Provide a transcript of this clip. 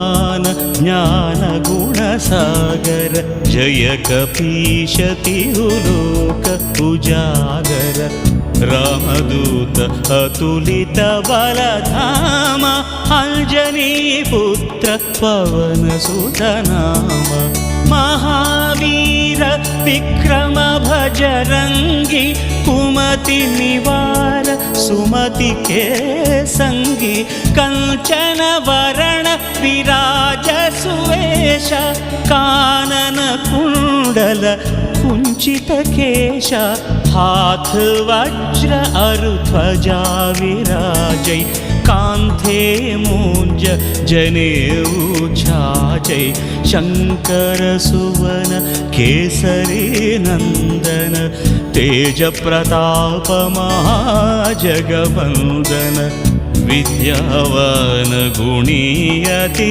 ज्ञानगुणसागर जय कपीश तिरुलोक उजागर रामदूत अतुलित बलधाम अंजनीपुत्र पवनसुत नाम महावीर विक्रम भजरंगी कुमति निवार सुमति के संगी कंचन वरण विराज सुवेश कानन कुंडल कुंचित केश हाथ वज्र अरुध्वजा विराजै कांथे मूंज जनेऊ छाजै शंकर सुवन केसरी नंदन तेज प्रताप महाजगवंदन विद्यावान गुणी अति